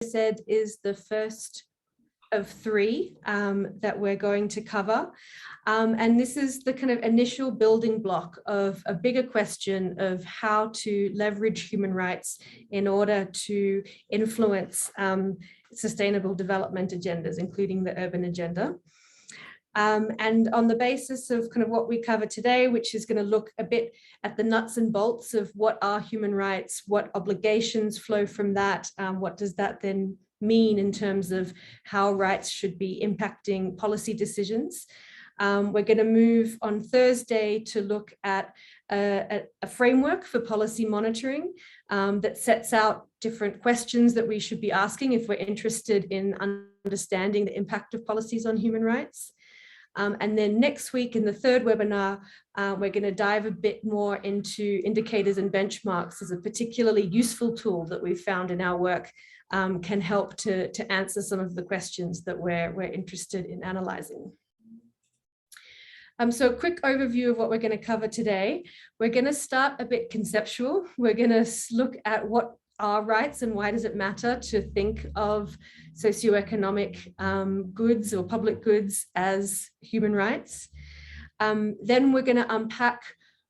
said, is the first of three that we're going to cover. And this is the kind of initial building block of a bigger question of how to leverage human rights in order to influence sustainable development agendas, including the urban agenda. And on the basis of kind of what we cover today, which is going to look a bit at the nuts and bolts of what are human rights, what obligations flow from that, what does that then mean in terms of how rights should be impacting policy decisions. We're going to move on Thursday to look at a framework for policy monitoring that sets out different questions that we should be asking if we're interested in understanding the impact of policies on human rights. And then next week in the third webinar, we're going to dive a bit more into indicators and benchmarks as a particularly useful tool that we've found in our work can help to answer some of the questions that we're interested in analyzing. So a quick overview of what we're going to cover today. We're going to start a bit conceptual. We're going to look at what are rights and why does it matter to think of socioeconomic goods or public goods as human rights. Then we're going to unpack,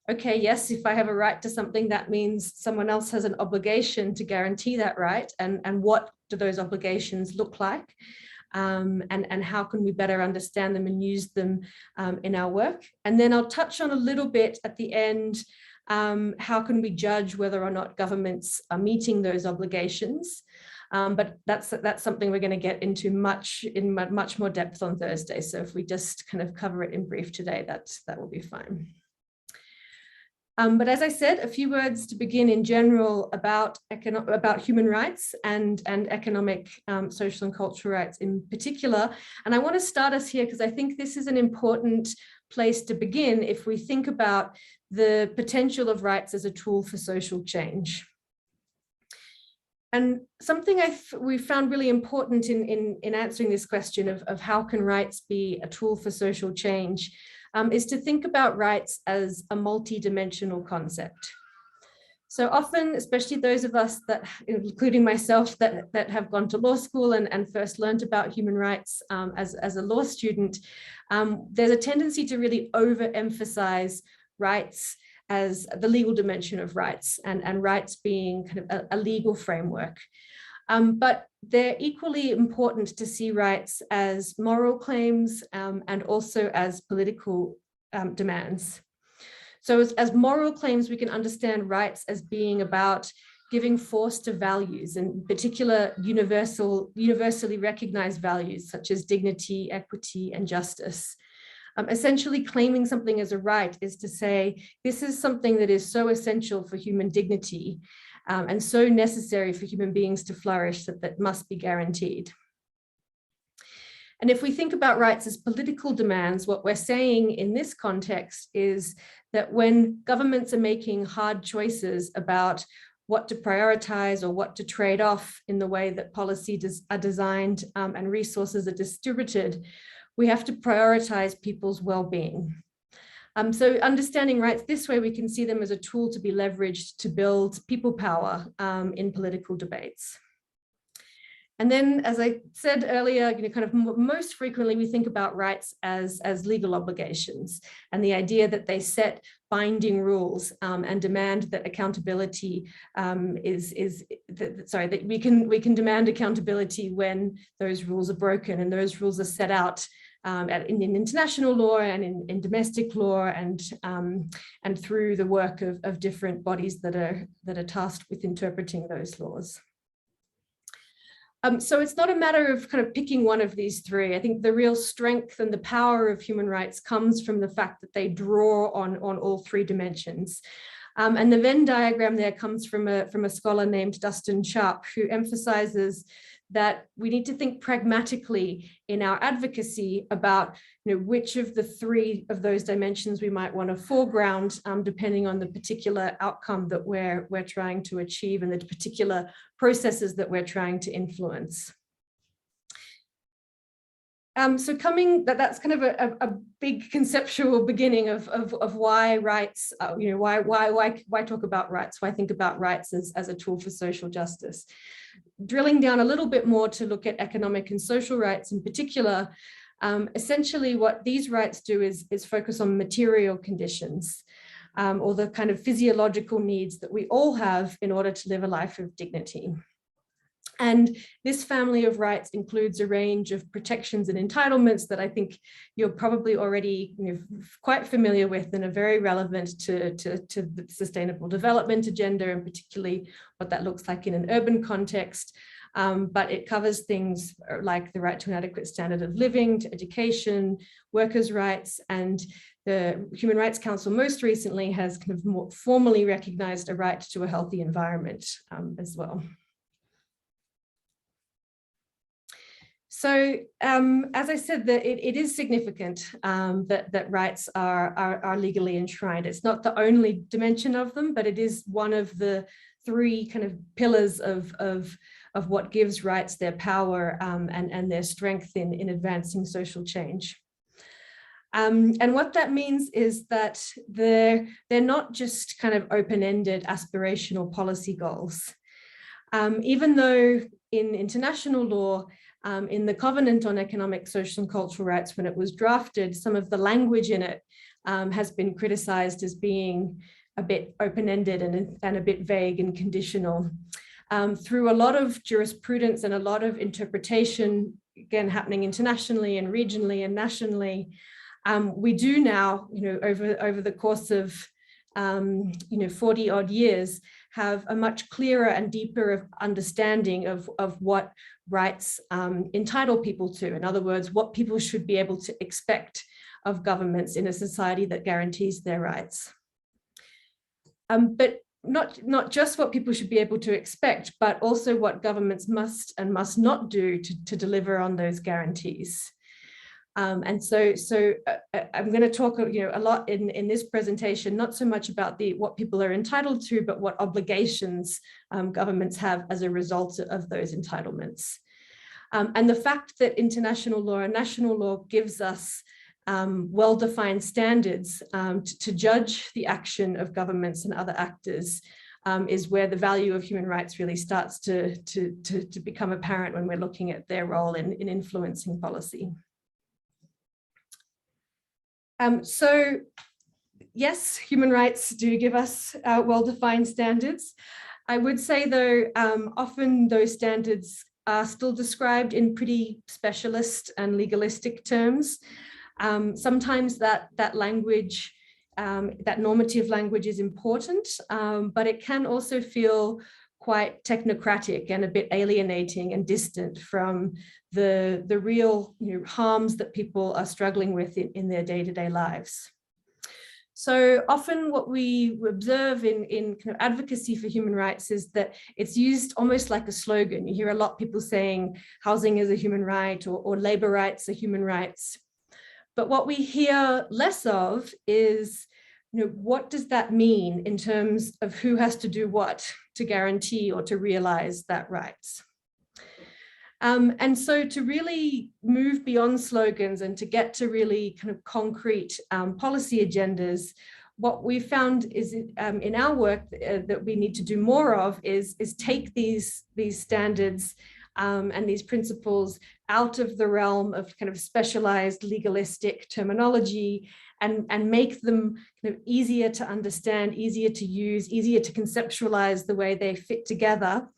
okay, yes, if I have a right to something, that means someone else has an obligation to guarantee that right. And what do those obligations look like? And how can we better understand them and use them in our work? And then I'll touch on a little bit at the end, how can we judge whether or not governments are meeting those obligations? But that's something we're going to get into in much more depth on Thursday. So if we just kind of cover it in brief today, that will be fine. But as I said, a few words to begin in general about human rights and economic, social and cultural rights in particular. And I want to start us here because I think this is an important place to begin if we think about the potential of rights as a tool for social change. And something we found really important in answering this question of how can rights be a tool for social change is to think about rights as a multi-dimensional concept. So often, especially those of us that, including myself, that have gone to law school and first learned about human rights as a law student, there's a tendency to really overemphasize rights as the legal dimension of rights and rights being kind of a legal framework. But they're equally important to see rights as moral claims and also as political demands. So as moral claims, we can understand rights as being about giving force to values, in particular universally recognized values such as dignity, equity, and justice. Essentially claiming something as a right is to say, this is something that is so essential for human dignity and so necessary for human beings to flourish that must be guaranteed. And if we think about rights as political demands, what we're saying in this context is that when governments are making hard choices about what to prioritize or what to trade off in the way that policies are designed and resources are distributed, we have to prioritize people's well-being. So understanding rights this way, we can see them as a tool to be leveraged to build people power in political debates. And then, as I said earlier, kind of most frequently we think about rights as legal obligations and the idea that they set binding rules and demand that accountability that we can demand accountability when those rules are broken, and those rules are set out in international law and in domestic law and through the work of different bodies that are tasked with interpreting those laws. So it's not a matter of kind of picking one of these three. I think the real strength and the power of human rights comes from the fact that they draw on all three dimensions. And the Venn diagram there comes from a scholar named Dustin Sharp, who emphasizes that we need to think pragmatically in our advocacy about which of the three of those dimensions we might want to foreground, depending on the particular outcome that we're trying to achieve and the particular processes that we're trying to influence. So that's kind of a big conceptual beginning of why rights, why talk about rights, why think about rights as a tool for social justice. drilling down a little bit more to look at economic and social rights in particular, essentially what these rights do is focus on material conditions, or the kind of physiological needs that we all have in order to live a life of dignity. And this family of rights includes a range of protections and entitlements that I think you're probably already quite familiar with and are very relevant to the Sustainable Development Agenda, and particularly what that looks like in an urban context. But it covers things like the right to an adequate standard of living, to education, workers' rights, and the Human Rights Council most recently has kind of more formally recognized a right to a healthy environment as well. So as I said, that it is significant that rights are legally enshrined. It's not the only dimension of them, but it is one of the three kind of pillars of what gives rights their power and their strength in advancing social change. And what that means is that they're not just kind of open-ended aspirational policy goals. Even though in international law, in the Covenant on Economic, Social and Cultural Rights, when it was drafted, some of the language in it has been criticized as being a bit open-ended and a bit vague and conditional. Through a lot of jurisprudence and a lot of interpretation, again, happening internationally and regionally and nationally, we do now, over the course of 40 odd years, have a much clearer and deeper understanding of what rights entitle people to. In other words, what people should be able to expect of governments in a society that guarantees their rights. But not just what people should be able to expect, but also what governments must and must not do to deliver on those guarantees. And so I'm going to talk a lot in this presentation, not so much about what people are entitled to, but what obligations governments have as a result of those entitlements. And the fact that international law and national law gives us well-defined standards to judge the action of governments and other actors is where the value of human rights really starts to become apparent when we're looking at their role in influencing policy. So yes, human rights do give us well-defined standards. I would say though, often those standards are still described in pretty specialist and legalistic terms. Sometimes that language, that normative language is important, but it can also feel quite technocratic and a bit alienating and distant from the real harms that people are struggling with in their day-to-day lives. So often what we observe in kind of advocacy for human rights is that it's used almost like a slogan. You hear a lot of people saying housing is a human right, or labor rights are human rights. But what we hear less of is, what does that mean in terms of who has to do what to guarantee or to realize that rights? And so to really move beyond slogans and to get to really kind of concrete policy agendas, what we found is in our work that we need to do more of is take these standards and these principles out of the realm of kind of specialized legalistic terminology and make them kind of easier to understand, easier to use, easier to conceptualize the way they fit together,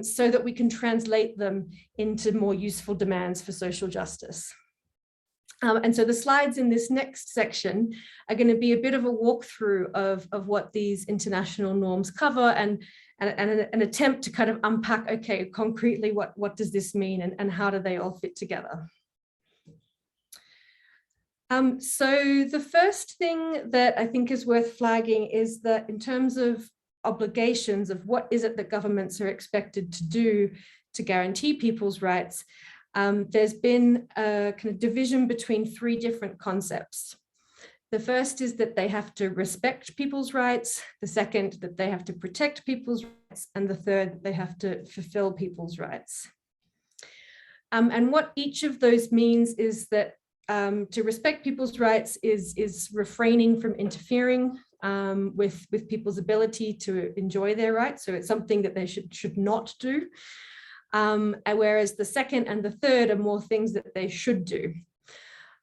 so that we can translate them into more useful demands for social justice. And so the slides in this next section are going to be a bit of a walkthrough of what these international norms cover and an attempt to kind of unpack, okay, concretely, what does this mean and how do they all fit together? So the first thing that I think is worth flagging is that in terms of obligations of what is it that governments are expected to do to guarantee people's rights, there's been a kind of division between three different concepts. The first is that they have to respect people's rights, the second that they have to protect people's rights, and the third that they have to fulfill people's rights. And what each of those means is that to respect people's rights is refraining from interfering with people's ability to enjoy their rights. So it's something that they should not do. And whereas the second and the third are more things that they should do.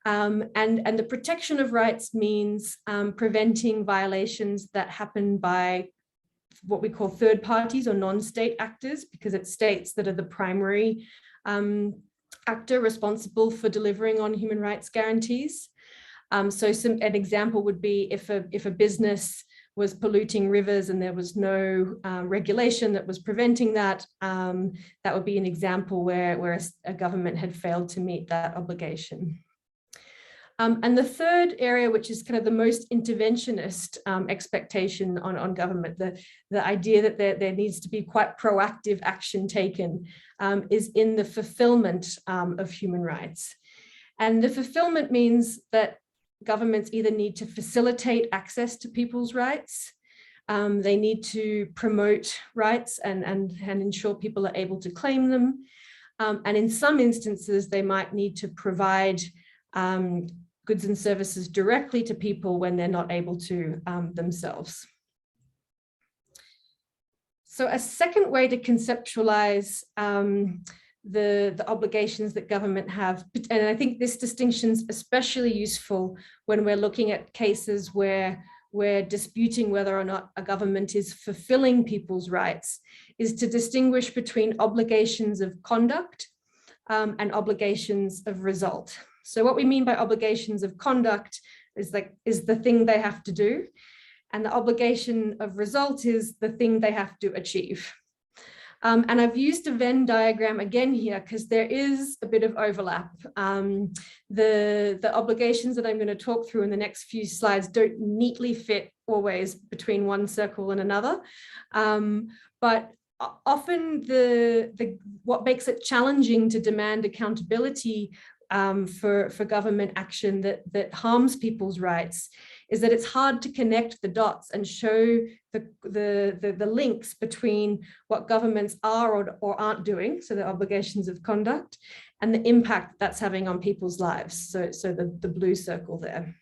And the protection of rights means preventing violations that happen by what we call third parties or non-state actors, because it's states that are the primary actor responsible for delivering on human rights guarantees. So an example would be if a business was polluting rivers and there was no regulation that was preventing that, that would be an example where a government had failed to meet that obligation. And the third area, which is kind of the most interventionist expectation on government, the idea that there needs to be quite proactive action taken, is in the fulfillment of human rights. And the fulfillment means that governments either need to facilitate access to people's rights, they need to promote rights and ensure people are able to claim them. And in some instances, they might need to provide goods and services directly to people when they're not able to themselves. So a second way to conceptualize the obligations that government have, and I think this distinction is especially useful when we're looking at cases where we're disputing whether or not a government is fulfilling people's rights, is to distinguish between obligations of conduct and obligations of result. So what we mean by obligations of conduct is the thing they have to do, and the obligation of result is the thing they have to achieve. And I've used a Venn diagram again here because there is a bit of overlap. The obligations that I'm going to talk through in the next few slides don't neatly fit always between one circle and another, but often what makes it challenging to demand accountability for government action that harms people's rights is that it's hard to connect the dots and show the links between what governments are or aren't doing, so the obligations of conduct, and the impact that's having on people's lives, so the blue circle there.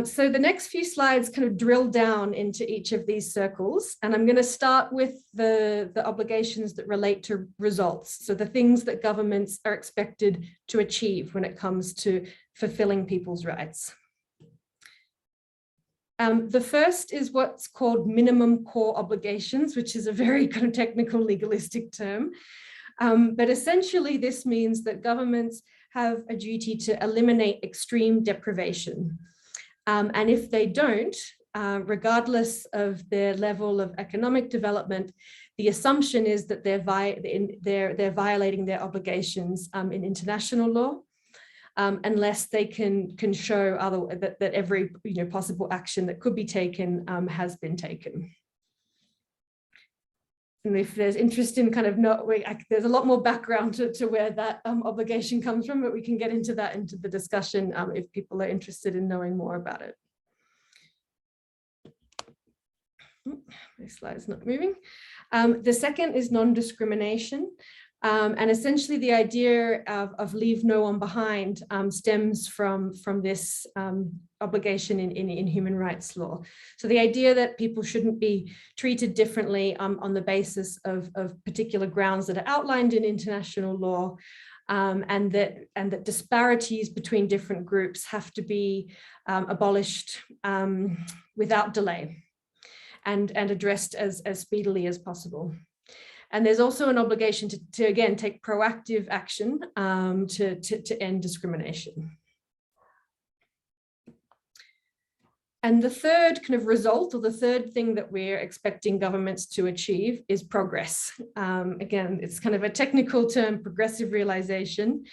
So the next few slides kind of drill down into each of these circles, and I'm going to start with the obligations that relate to results, so the things that governments are expected to achieve when it comes to fulfilling people's rights. The first is what's called minimum core obligations, which is a very kind of technical legalistic term. But essentially this means that governments have a duty to eliminate extreme deprivation. And if they don't, regardless of their level of economic development, the assumption is that they're violating their obligations in international law. Unless they can show that every possible action that could be taken has been taken. And if there's interest in kind of there's a lot more background to where that obligation comes from, but we can get into the discussion if people are interested in knowing more about it. My slide's not moving. The second is non-discrimination. And essentially the idea of leave no one behind stems from this obligation in human rights law. So the idea that people shouldn't be treated differently on the basis of particular grounds that are outlined in international law, and that disparities between different groups have to be abolished without delay and addressed as speedily as possible. And there's also an obligation to again, take proactive action to end discrimination. And the third kind of result, or the third thing that we're expecting governments to achieve, is progress. Again, it's kind of a technical term, progressive realization,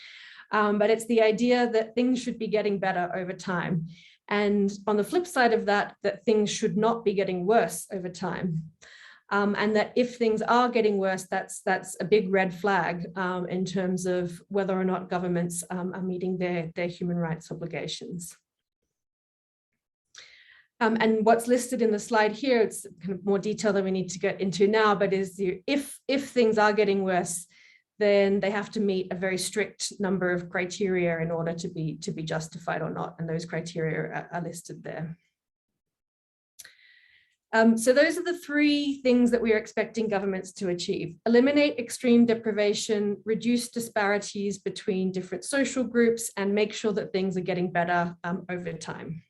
but it's the idea that things should be getting better over time. And on the flip side of that, that things should not be getting worse over time. And that if things are getting worse, that's a big red flag in terms of whether or not governments are meeting their human rights obligations. And what's listed in the slide here, it's kind of more detail than we need to get into now, but is if things are getting worse, then they have to meet a very strict number of criteria in order to be justified or not, and those criteria are listed there. So those are the three things that we are expecting governments to achieve: eliminate extreme deprivation, reduce disparities between different social groups, and make sure that things are getting better over time.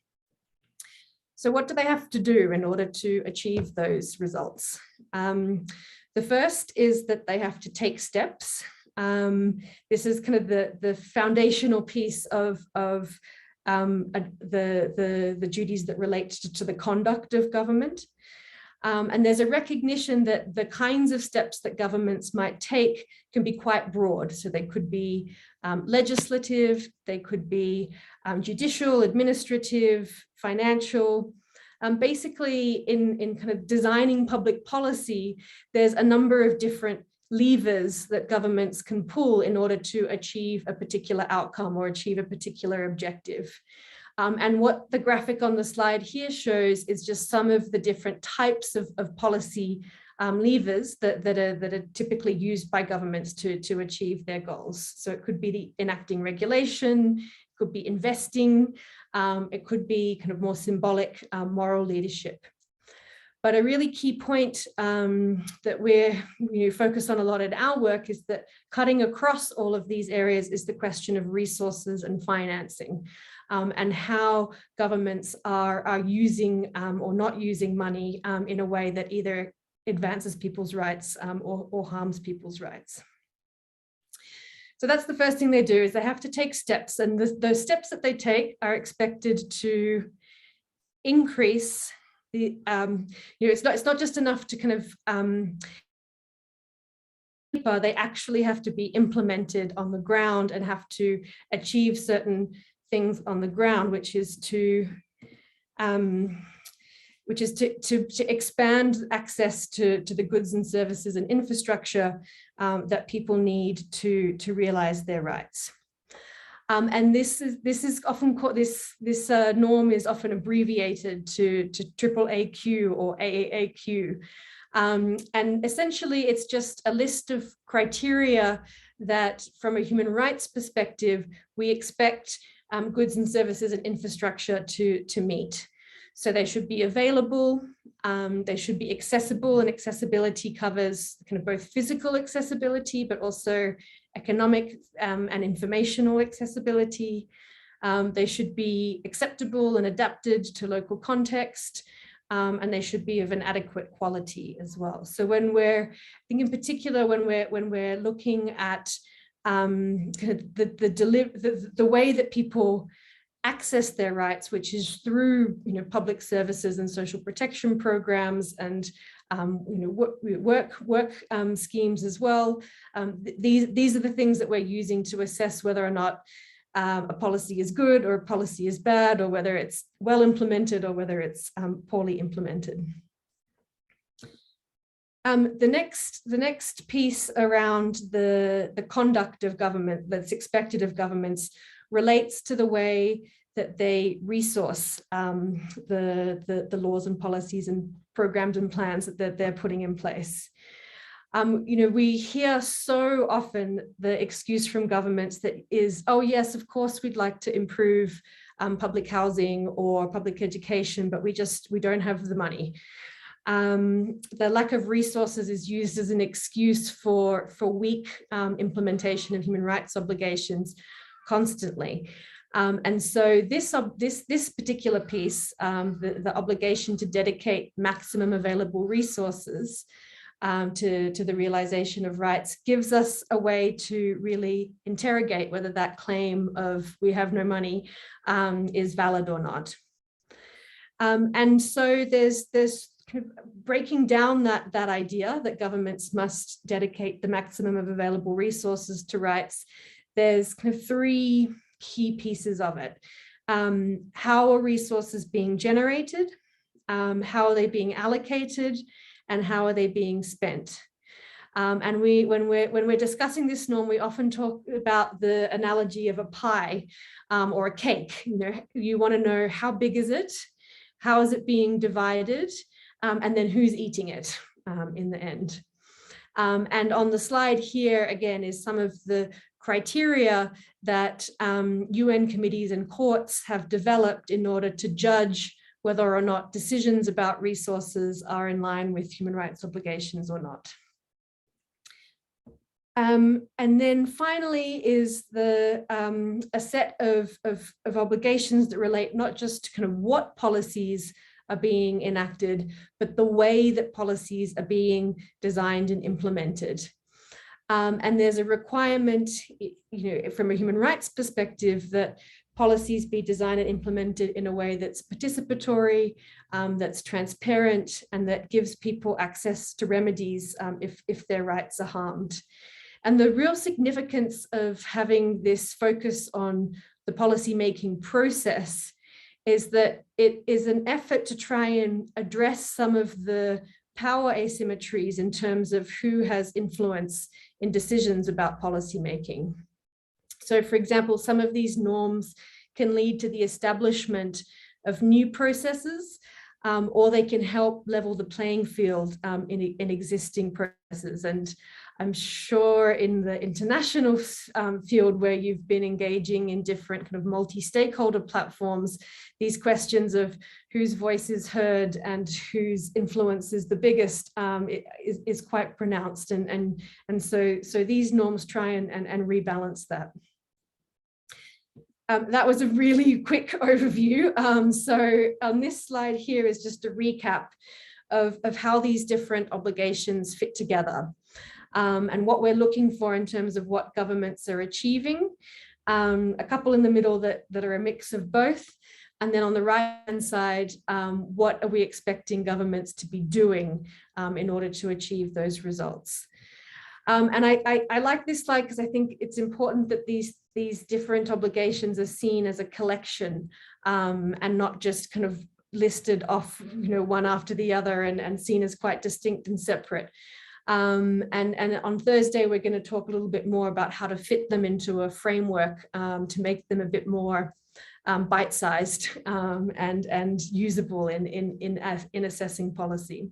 So what do they have to do in order to achieve those results? The first is that they have to take steps. This is kind of the foundational piece of the duties that relate to the conduct of government. And there's a recognition that the kinds of steps that governments might take can be quite broad. So they could be legislative, they could be judicial, administrative, financial. Basically, in kind of designing public policy, there's a number of different levers that governments can pull in order to achieve a particular outcome or achieve a particular objective. And what the graphic on the slide here shows is just some of the different types of policy levers that are typically used by governments to achieve their goals. So it could be the enacting regulation, it could be investing, it could be kind of more symbolic moral leadership. But a really key point that we're focused on a lot in our work is that cutting across all of these areas is the question of resources and financing, and how governments are using or not using money in a way that either advances people's rights or harms people's rights. So that's the first thing they do, is they have to take steps, and those steps that they take are expected to increase the, it's not just enough to kind of, they actually have to be implemented on the ground and have to achieve certain things on the ground, which is to expand access to the goods and services and infrastructure that people need to realize their rights. And this is often called, this norm is often abbreviated to AAAQ or AAAQ. And essentially it's just a list of criteria that from a human rights perspective, we expect goods and services and infrastructure to meet. So they should be available, they should be accessible, and accessibility covers kind of both physical accessibility, but also economic and informational accessibility. They should be acceptable and adapted to local context, and they should be of an adequate quality as well. So when we're, I think in particular, when we're looking at kind of the way that people access their rights, which is through public services and social protection programs and work schemes as well. These are the things that we're using to assess whether or not a policy is good or a policy is bad, or whether it's well implemented or whether it's poorly implemented. The next piece around the conduct of government that's expected of governments relates to the way that they resource the laws and policies and programs and plans that they're putting in place. We hear so often the excuse from governments that is, oh yes, of course we'd like to improve public housing or public education, but we don't have the money. The lack of resources is used as an excuse for weak implementation of human rights obligations constantly. And so this particular piece, the obligation to dedicate maximum available resources to the realization of rights, gives us a way to really interrogate whether that claim of we have no money is valid or not. And so there's kind of breaking down that idea that governments must dedicate the maximum of available resources to rights. There's kind of three key pieces of it. How are resources being generated? How are they being allocated? And how are they being spent? And when we're discussing this norm, we often talk about the analogy of a pie or a cake. You want to know how big is it? How is it being divided? And then who's eating it in the end? And on the slide here, again, is some of the criteria that UN committees and courts have developed in order to judge whether or not decisions about resources are in line with human rights obligations or not. And then finally is a set of obligations that relate not just to kind of what policies are being enacted, but the way that policies are being designed and implemented. And there's a requirement, from a human rights perspective, that policies be designed and implemented in a way that's participatory, that's transparent, and that gives people access to remedies if their rights are harmed. And the real significance of having this focus on the policymaking process is that it is an effort to try and address some of the power asymmetries in terms of who has influence in decisions about policymaking. So, for example, some of these norms can lead to the establishment of new processes, or they can help level the playing field in existing processes. And I'm sure in the international field where you've been engaging in different kind of multi-stakeholder platforms, these questions of whose voice is heard and whose influence is the biggest is quite pronounced. And so these norms try and rebalance that. That was a really quick overview. So on this slide here is just a recap of how these different obligations fit together. And what we're looking for in terms of what governments are achieving, a couple in the middle that are a mix of both, and then on the right-hand side, what are we expecting governments to be doing in order to achieve those results. And I like this slide because I think it's important that these different obligations are seen as a collection and not just kind of listed off, one after the other and seen as quite distinct and separate. And on Thursday, we're going to talk a little bit more about how to fit them into a framework to make them a bit more bite-sized and usable in assessing policy.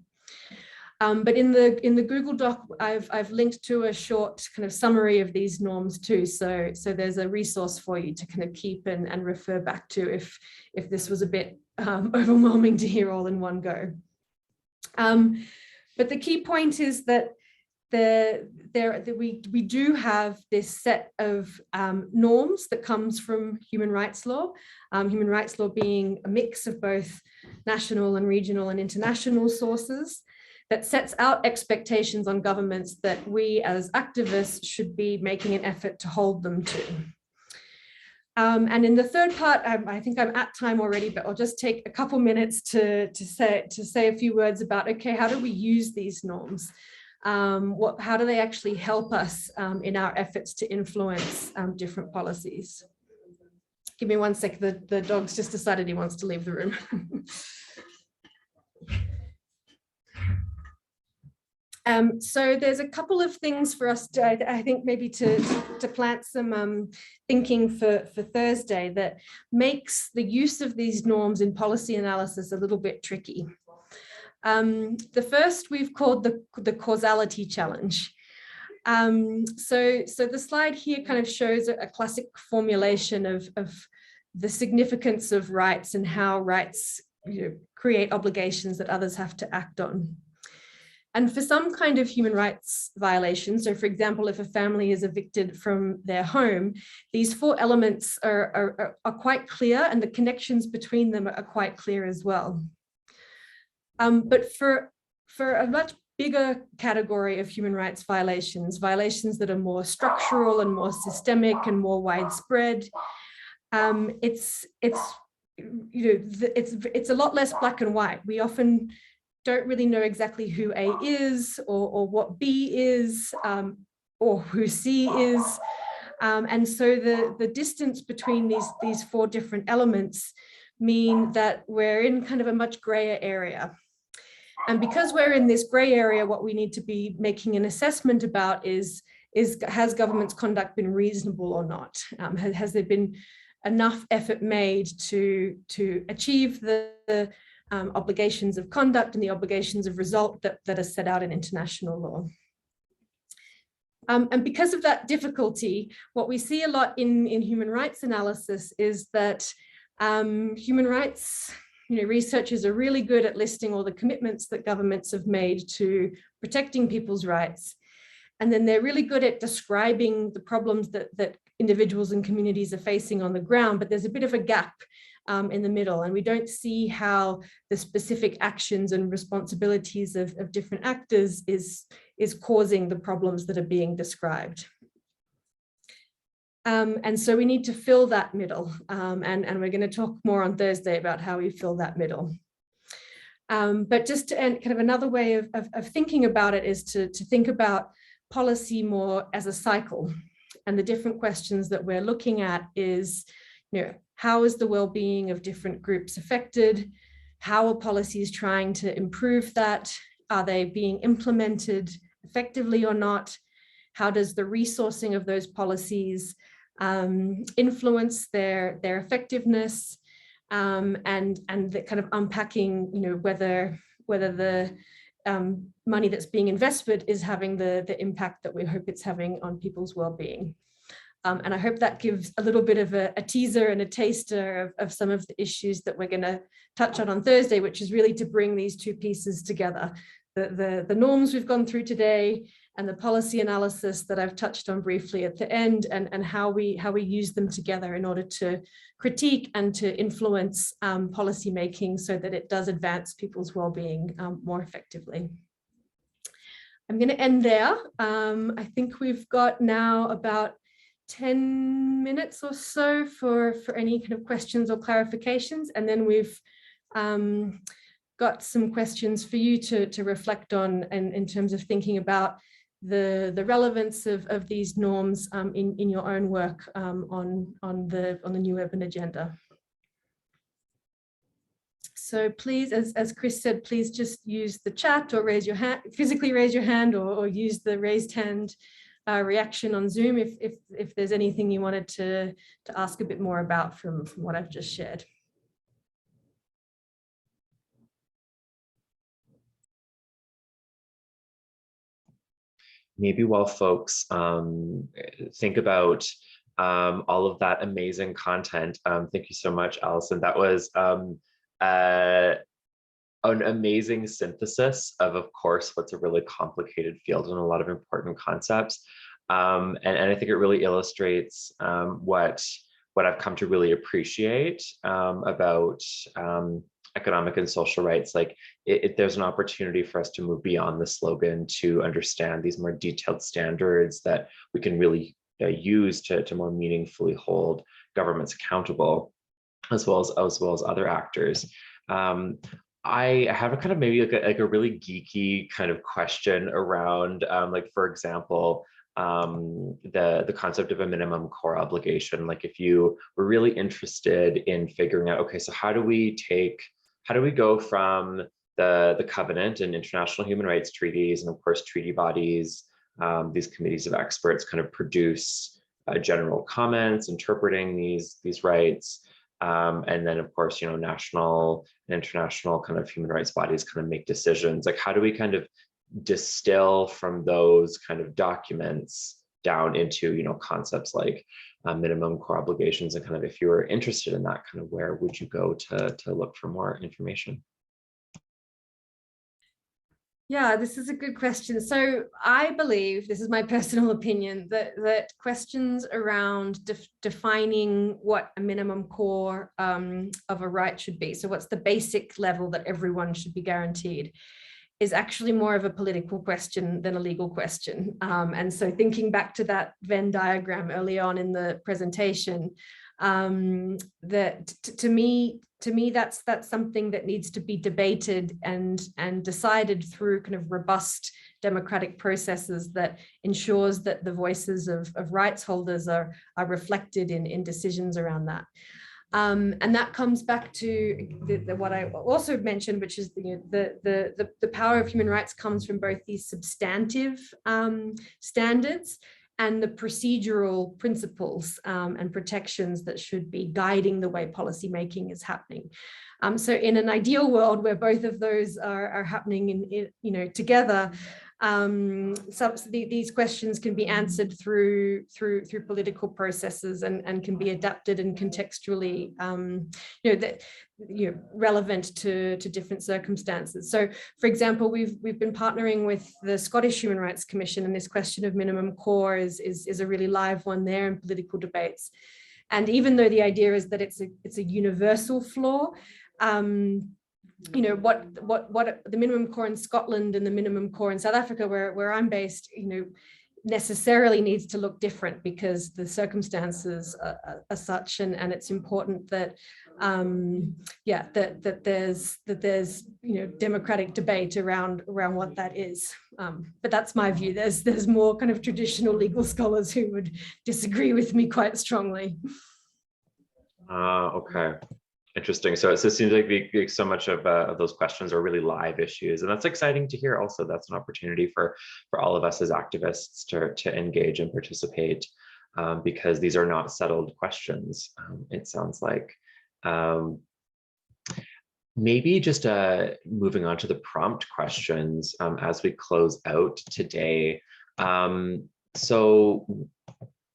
But in the Google Doc, I've linked to a short kind of summary of these norms too. So there's a resource for you to kind of keep and refer back to if this was a bit overwhelming to hear all in one go. But the key point is that we do have this set of norms that comes from human rights law being a mix of both national and regional and international sources that sets out expectations on governments that we as activists should be making an effort to hold them to. And in the third part, I think I'm at time already, but I'll just take a couple minutes to say a few words about, okay, how do we use these norms? How do they actually help us in our efforts to influence different policies? Give me one sec, the dog's just decided he wants to leave the room. So there's a couple of things for us to, I think maybe to plant some thinking for Thursday that makes the use of these norms in policy analysis a little bit tricky. The first we've called the causality challenge. So the slide here kind of shows a classic formulation of the significance of rights and how rights create obligations that others have to act on. And for some kind of human rights violation, so for example, if a family is evicted from their home, these four elements are quite clear and the connections between them are quite clear as well. But for a much bigger category of human rights violations that are more structural and more systemic and more widespread, it's a lot less black and white. We often don't really know exactly who A is or what B is or who C is. And so the distance between these four different elements mean that we're in kind of a much grayer area. And because we're in this gray area, what we need to be making an assessment about is has government's conduct been reasonable or not? Has there been enough effort made to achieve the obligations of conduct and the obligations of result that are set out in international law? And because of that difficulty, what we see a lot in human rights analysis is that human rights researchers are really good at listing all the commitments that governments have made to protecting people's rights. And then they're really good at describing the problems that individuals and communities are facing on the ground, but there's a bit of a gap in the middle, and we don't see how the specific actions and responsibilities of different actors is causing the problems that are being described. And so we need to fill that middle, and we're going to talk more on Thursday about how we fill that middle. But just to end, kind of another way of thinking about it is to think about policy more as a cycle. And the different questions that we're looking at is, how is the well-being of different groups affected? How are policies trying to improve that? Are they being implemented effectively or not? How does the resourcing of those policies influence their effectiveness? And the kind of unpacking, whether the money that's being invested is having the impact that we hope it's having on people's well-being. And I hope that gives a little bit of a teaser and a taster of some of the issues that we're going to touch on Thursday, which is really to bring these two pieces together. The norms we've gone through today and the policy analysis that I've touched on briefly at the end, and how we use them together in order to critique and to influence policy making so that it does advance people's well-being more effectively. I'm going to end there. I think we've got now about 10 minutes or so for any kind of questions or clarifications, and then we've got some questions for you to reflect on in terms of thinking about the relevance of these norms in your own work on the New Urban Agenda. So please, as Chris said, please just use the chat or raise your hand, physically raise your hand, or use the raised hand reaction on Zoom if there's anything you wanted to ask a bit more about from what I've just shared. Maybe while folks think about all of that amazing content, thank you so much, Alison. That was an amazing synthesis of course, what's a really complicated field and a lot of important concepts. And I think it really illustrates what I've come to really appreciate about economic and social rights. Like there's an opportunity for us to move beyond the slogan to understand these more detailed standards that we can really use to more meaningfully hold governments accountable, as well as other actors. I have a kind of maybe like a really geeky kind of question around, like, for example, the concept of a minimum core obligation. Like if you were really interested in figuring out, okay, so how do we go from the covenant and international human rights treaties, and of course treaty bodies, these committees of experts kind of produce general comments interpreting these rights, and then of course, national and international kind of human rights bodies kind of make decisions. Like how do we kind of distill from those kind of documents down into concepts like minimum core obligations, and kind of, if you were interested in that, kind of where would you go to look for more information? Yeah, this is a good question. So I believe, this is my personal opinion, that questions around defining what a minimum core of a right should be, so what's the basic level that everyone should be guaranteed, is actually more of a political question than a legal question. And so thinking back to that Venn diagram early on in the presentation, that to me that's something that needs to be debated and decided through kind of robust democratic processes that ensures that the voices of rights holders are reflected in decisions around that. And that comes back to what I also mentioned, which is the power of human rights comes from both these substantive standards and the procedural principles and protections that should be guiding the way policy making is happening. So in an ideal world where both of those are happening together, These questions can be answered through political processes and can be adapted and contextually relevant to different circumstances. So, for example, we've been partnering with the Scottish Human Rights Commission, and this question of minimum core is a really live one there in political debates. And even though the idea is that it's a universal flaw, what the minimum core in Scotland and the minimum core in South Africa, where I'm based, necessarily needs to look different because the circumstances are such, and it's important that that there's democratic debate around what that is. But that's my view. There's more kind of traditional legal scholars who would disagree with me quite strongly. Okay. Interesting. So it seems like so much of those questions are really live issues, and that's exciting to hear. Also, that's an opportunity for all of us as activists to engage and participate, because these are not settled questions. It sounds like. Maybe just moving on to the prompt questions as we close out today. So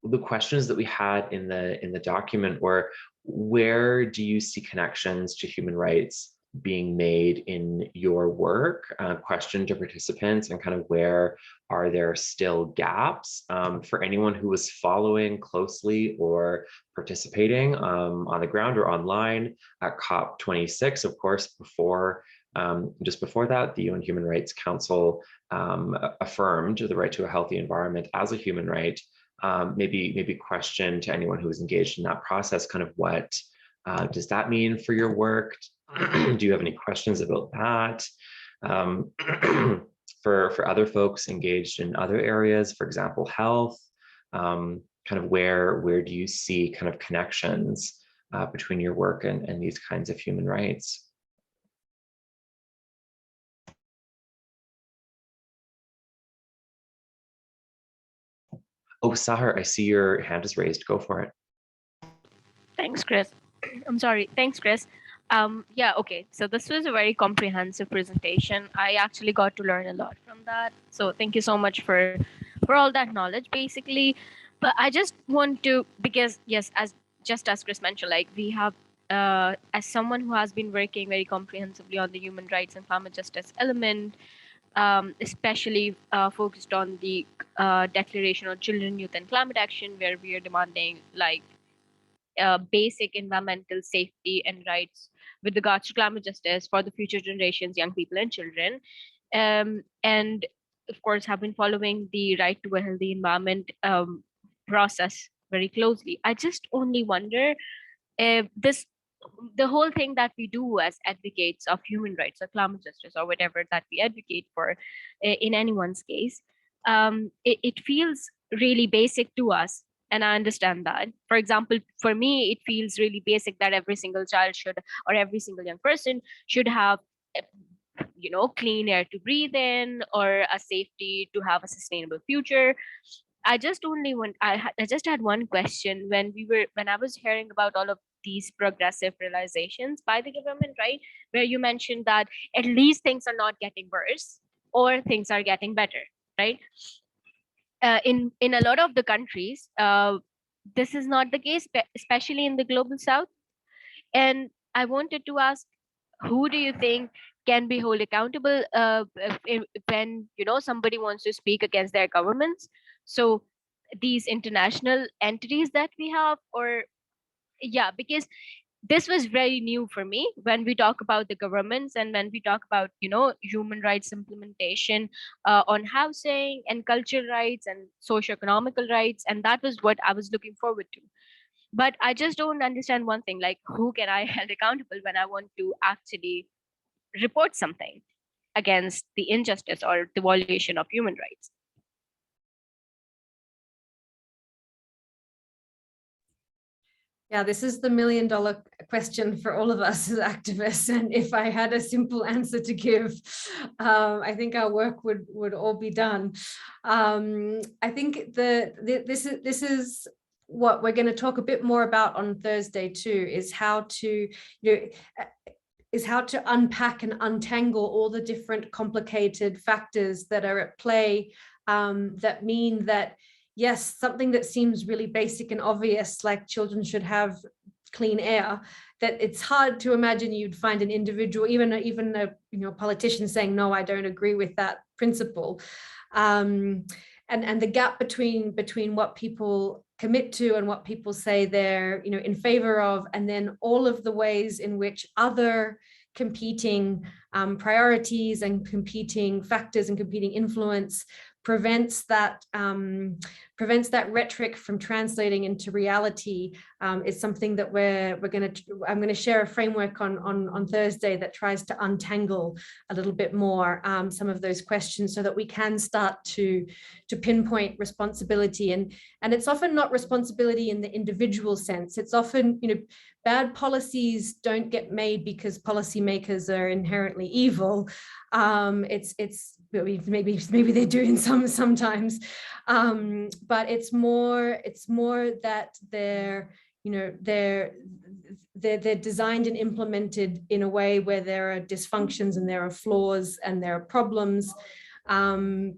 the questions that we had in the document were: where do you see connections to human rights being made in your work? Question to participants, and kind of where are there still gaps? For anyone who was following closely or participating on the ground or online at COP26, of course, just before that, the UN Human Rights Council affirmed the right to a healthy environment as a human right. Maybe question to anyone who was engaged in that process, kind of what does that mean for your work? Do you have any questions about that? For other folks engaged in other areas, for example, health, kind of where do you see kind of connections between your work and these kinds of human rights? Oh, Sahar, I see your hand is raised. Go for it. Thanks, Chris. I'm sorry. Thanks, Chris. Yeah, okay. So this was a very comprehensive presentation. I actually got to learn a lot from that. So thank you so much for all that knowledge, basically. But I just want to, because yes, as Chris mentioned, like we have, as someone who has been working very comprehensively on the human rights and climate justice element, especially focused on the Declaration on Children, Youth and Climate Action, where we are demanding like basic environmental safety and rights with regards to climate justice for the future generations, young people and children. And of course, have been following the right to a healthy environment process very closely. I just only wonder if the whole thing that we do as advocates of human rights or climate justice or whatever that we advocate for in anyone's case, it feels really basic to us. And I understand that. For example, for me, it feels really basic that every single child should, or every single young person should have, clean air to breathe in, or a safety to have a sustainable future. I just had one question when I was hearing about all of these progressive realizations by the government, right? Where you mentioned that at least things are not getting worse or things are getting better, right? In a lot of the countries, this is not the case, especially in the global south. And I wanted to ask, who do you think can be held accountable when somebody wants to speak against their governments? So these international entities that we have, or because this was very new for me when we talk about the governments and when we talk about human rights implementation on housing and cultural rights and socioeconomical rights, and that was what I was looking forward to. But I just don't understand one thing, like who can I hold accountable when I want to actually report something against the injustice or the violation of human rights? Yeah, this is the $1 million question for all of us as activists. And if I had a simple answer to give, I think our work would all be done. I think this is what we're going to talk a bit more about on Thursday too, is how to, how to unpack and untangle all the different complicated factors that are at play, that mean that, yes, something that seems really basic and obvious, like children should have clean air, that it's hard to imagine you'd find an individual, even a politician saying, no, I don't agree with that principle. And the gap between what people commit to and what people say they're in favor of, and then all of the ways in which other competing priorities and competing factors and competing influence prevents that rhetoric from translating into reality, is something that I'm going to share a framework on Thursday that tries to untangle a little bit more some of those questions, so that we can start to pinpoint responsibility. And it's often not responsibility in the individual sense. It's often, bad policies don't get made because policymakers are inherently evil. It's maybe they do in sometimes, but it's more that they're designed and implemented in a way where there are dysfunctions and there are flaws and there are problems, and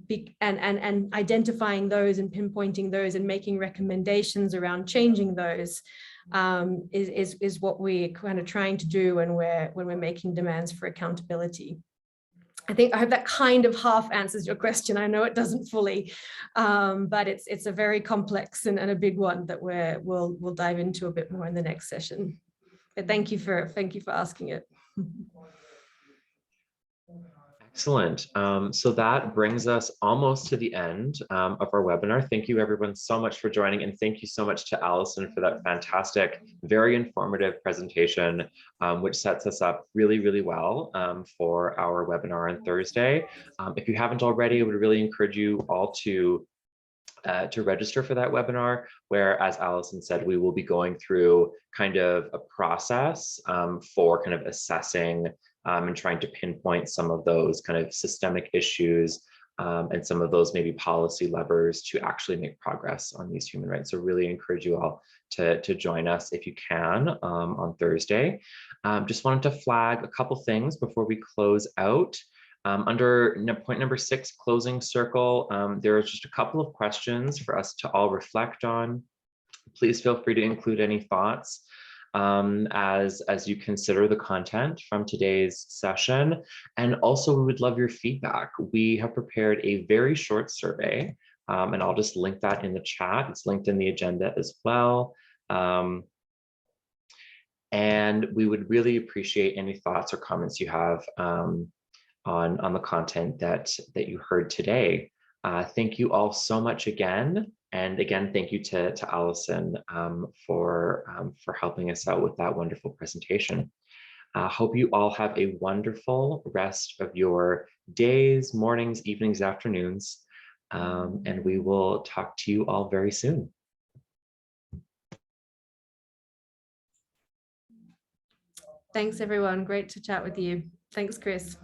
identifying those and pinpointing those and making recommendations around changing those is what we're kind of trying to do when we're making demands for accountability. I hope that kind of half answers your question. I know it doesn't fully, but it's a very complex and a big one that we'll dive into a bit more in the next session. But thank you for asking it. Excellent. So that brings us almost to the end of our webinar. Thank you everyone so much for joining, and thank you so much to Alison for that fantastic, very informative presentation, which sets us up really, really well for our webinar on Thursday. If you haven't already, I would really encourage you all to register for that webinar, where, as Alison said, we will be going through kind of a process for kind of assessing and trying to pinpoint some of those kind of systemic issues and some of those maybe policy levers to actually make progress on these human rights. So really encourage you all to join us if you can on Thursday. Just wanted to flag a couple things before we close out. Under point number 6, closing circle, there are just a couple of questions for us to all reflect on. Please feel free to include any thoughts as you consider the content from today's session. And also, we would love your feedback. We have prepared a very short survey, and I'll just link that in the chat. It's linked in the agenda as well. And we would really appreciate any thoughts or comments you have on the content that you heard today. Thank you all so much again. And again, thank you to Alison for helping us out with that wonderful presentation. Hope you all have a wonderful rest of your days, mornings, evenings, afternoons, and we will talk to you all very soon. Thanks, everyone. Great to chat with you. Thanks, Chris.